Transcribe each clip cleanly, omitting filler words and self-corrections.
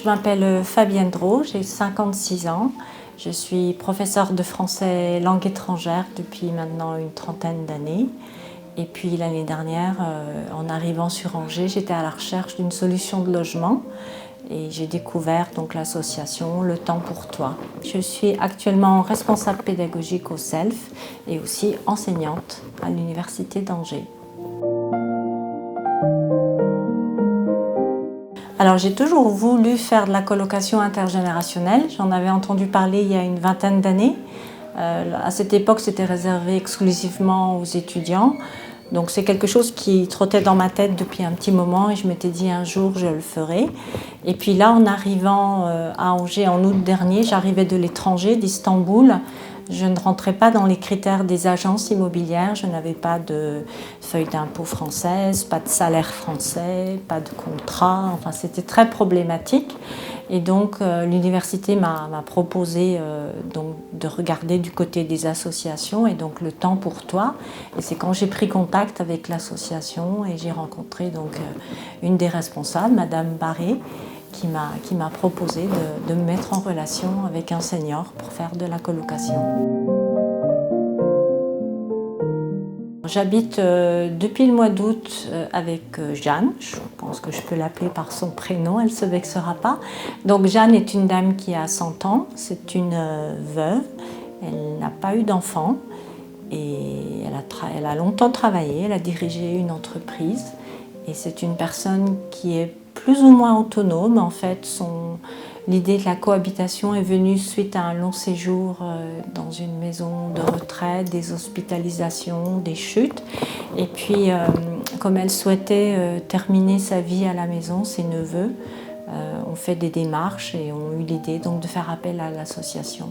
Je m'appelle Fabienne Drault, j'ai 56 ans. Je suis professeure de français langue étrangère depuis maintenant une trentaine d'années. Et puis l'année dernière, en arrivant sur Angers, j'étais à la recherche d'une solution de logement et j'ai découvert donc l'association Le Temps pour Toi. Je suis actuellement responsable pédagogique au CELF et aussi enseignante à l'Université d'Angers. Alors j'ai toujours voulu faire de la colocation intergénérationnelle, j'en avais entendu parler il y a une vingtaine d'années. À cette époque, c'était réservé exclusivement aux étudiants. Donc c'est quelque chose qui trottait dans ma tête depuis un petit moment et je m'étais dit un jour je le ferai. Et puis là, en arrivant à Angers en août dernier, j'arrivais de l'étranger, d'Istanbul. Je ne rentrais pas dans les critères des agences immobilières, je n'avais pas de feuille d'impôt française, pas de salaire français, pas de contrat, enfin c'était très problématique. Et donc l'université m'a proposé donc, de regarder du côté des associations et donc Le Temps pour Toi. Et c'est quand j'ai pris contact avec l'association et j'ai rencontré donc une des responsables, Madame Barré, qui m'a proposé de me mettre en relation avec un senior pour faire de la colocation. J'habite depuis le mois d'août avec Jeanne, je pense que je peux l'appeler par son prénom, elle ne se vexera pas. Donc Jeanne est une dame qui a 100 ans, c'est une veuve, elle n'a pas eu d'enfant et elle a longtemps travaillé, elle a dirigé une entreprise et c'est une personne qui est plus ou moins autonome. En fait, l'idée de la cohabitation est venue suite à un long séjour dans une maison de retraite, des hospitalisations, des chutes. Et puis, comme elle souhaitait terminer sa vie à la maison, ses neveux ont fait des démarches et ont eu l'idée donc de faire appel à l'association.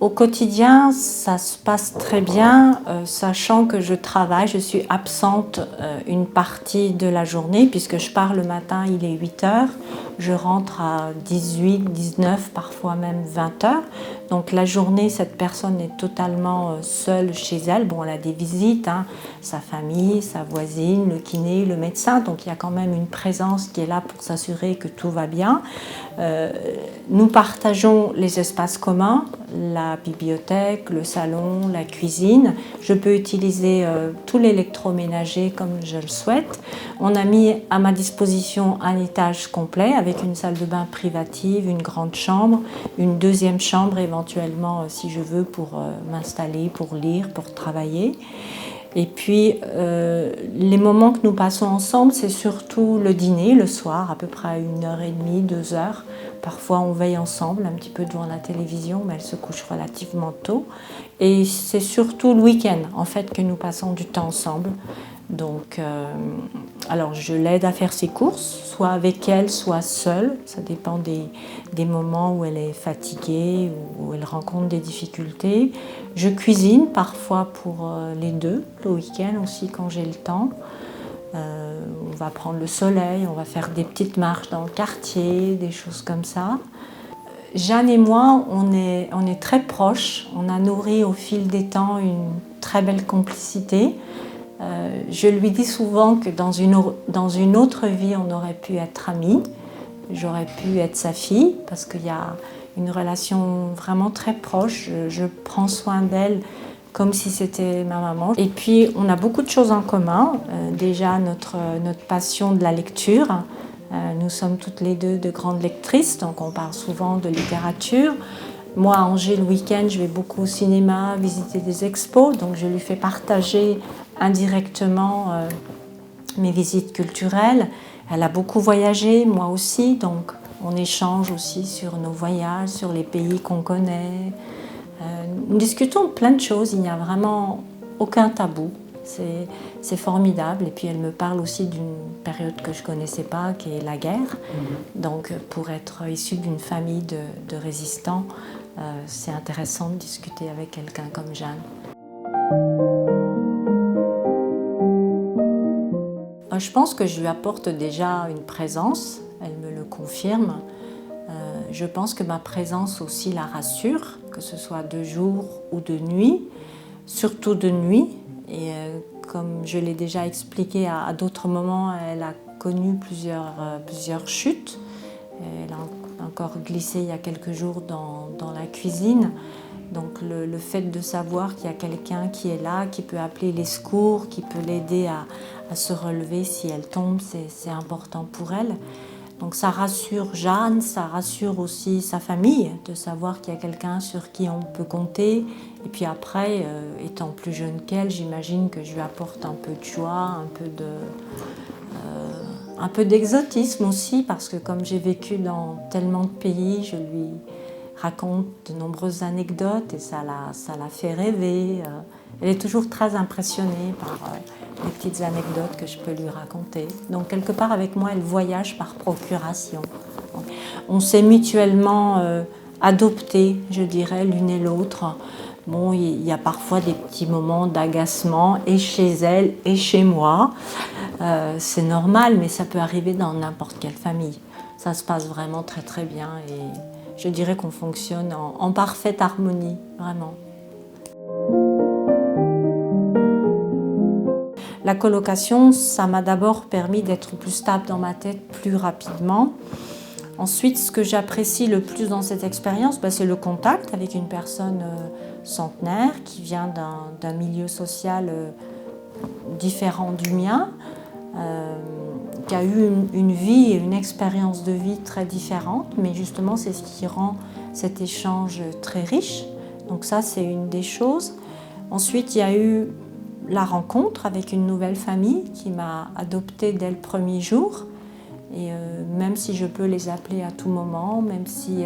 Au quotidien, ça se passe très bien, sachant que je travaille, je suis absente une partie de la journée puisque je pars le matin, il est 8 heures, je rentre à 18, 19, parfois même 20 heures. Donc la journée, cette personne est totalement seule chez elle. Bon, elle a des visites, hein, sa famille, sa voisine, le kiné, le médecin, donc il y a quand même une présence qui est là pour s'assurer que tout va bien. Nous partageons les espaces communs, la bibliothèque, le salon, la cuisine. Je peux utiliser tout l'électroménager comme je le souhaite. On a mis à ma disposition un étage complet avec une salle de bain privative, une grande chambre, une deuxième chambre éventuellement si je veux pour m'installer, pour lire, pour travailler. Et puis, les moments que nous passons ensemble, c'est surtout le dîner, le soir, à peu près à 1h30, 2h. Parfois, on veille ensemble, un petit peu devant la télévision, mais elle se couche relativement tôt. Et c'est surtout le week-end, en fait, que nous passons du temps ensemble. Donc, alors je l'aide à faire ses courses, soit avec elle, soit seule. Ça dépend des moments où elle est fatiguée, où elle rencontre des difficultés. Je cuisine parfois pour les deux, le week-end aussi quand j'ai le temps. On va prendre le soleil, on va faire des petites marches dans le quartier, des choses comme ça. Jeanne et moi, on est très proches. On a nourri au fil des temps une très belle complicité. Je lui dis souvent que dans une autre vie, on aurait pu être amis. J'aurais pu être sa fille parce qu'il y a une relation vraiment très proche. Je prends soin d'elle comme si c'était ma maman. Et puis, on a beaucoup de choses en commun. Déjà, notre passion de la lecture. Nous sommes toutes les deux de grandes lectrices, donc on parle souvent de littérature. Moi, à Angers, le week-end, je vais beaucoup au cinéma, visiter des expos, donc je lui fais partager indirectement mes visites culturelles. Elle a beaucoup voyagé, moi aussi, donc on échange aussi sur nos voyages, sur les pays qu'on connaît. Nous discutons de plein de choses, il n'y a vraiment aucun tabou. C'est formidable. Et puis elle me parle aussi d'une période que je ne connaissais pas, qui est la guerre. Donc pour être issue d'une famille de résistants, c'est intéressant de discuter avec quelqu'un comme Jeanne. Je pense que je lui apporte déjà une présence, elle me le confirme. Je pense que ma présence aussi la rassure, que ce soit de jour ou de nuit, surtout de nuit. Et comme je l'ai déjà expliqué à d'autres moments, elle a connu plusieurs chutes. Elle a encore glissé il y a quelques jours dans la cuisine. Donc le fait de savoir qu'il y a quelqu'un qui est là, qui peut appeler les secours, qui peut l'aider à se relever si elle tombe, c'est important pour elle. Donc ça rassure Jeanne, ça rassure aussi sa famille de savoir qu'il y a quelqu'un sur qui on peut compter. Et puis après, étant plus jeune qu'elle, j'imagine que je lui apporte un peu de joie, un peu d'exotisme aussi, parce que comme j'ai vécu dans tellement de pays, je lui raconte de nombreuses anecdotes et ça la fait rêver. Elle est toujours très impressionnée par les petites anecdotes que je peux lui raconter. Donc quelque part avec moi, elle voyage par procuration. On s'est mutuellement adoptés, je dirais, l'une et l'autre. Bon, il y a parfois des petits moments d'agacement, et chez elle et chez moi. C'est normal, mais ça peut arriver dans n'importe quelle famille. Ça se passe vraiment très très bien et je dirais qu'on fonctionne en parfaite harmonie, vraiment. La colocation, ça m'a d'abord permis d'être plus stable dans ma tête plus rapidement. Ensuite, ce que j'apprécie le plus dans cette expérience, c'est le contact avec une personne centenaire qui vient d'un milieu social différent du mien, qui a eu une vie et une expérience de vie très différente, mais justement c'est ce qui rend cet échange très riche. Donc ça, c'est une des choses. Ensuite, il y a eu la rencontre avec une nouvelle famille qui m'a adoptée dès le premier jour. Et même si je peux les appeler à tout moment, même si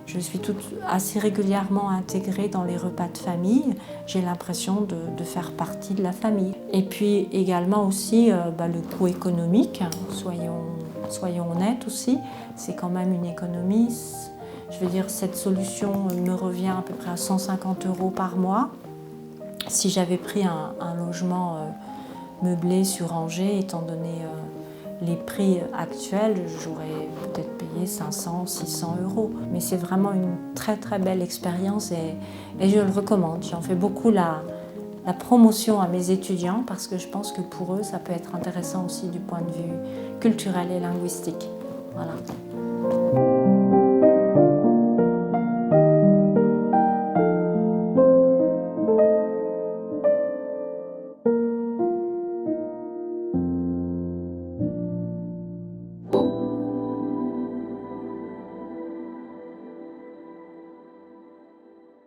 je suis assez régulièrement intégrée dans les repas de famille, j'ai l'impression de faire partie de la famille. Et puis également aussi le coût économique, soyons honnêtes aussi, c'est quand même une économie. Je veux dire, cette solution me revient à peu près à 150 € par mois. Si j'avais pris un logement meublé sur Angers, étant donné les prix actuels, j'aurais peut-être payé 500, 600 €. Mais c'est vraiment une très très belle expérience et je le recommande. J'en fais beaucoup la promotion à mes étudiants parce que je pense que pour eux, ça peut être intéressant aussi du point de vue culturel et linguistique. Voilà.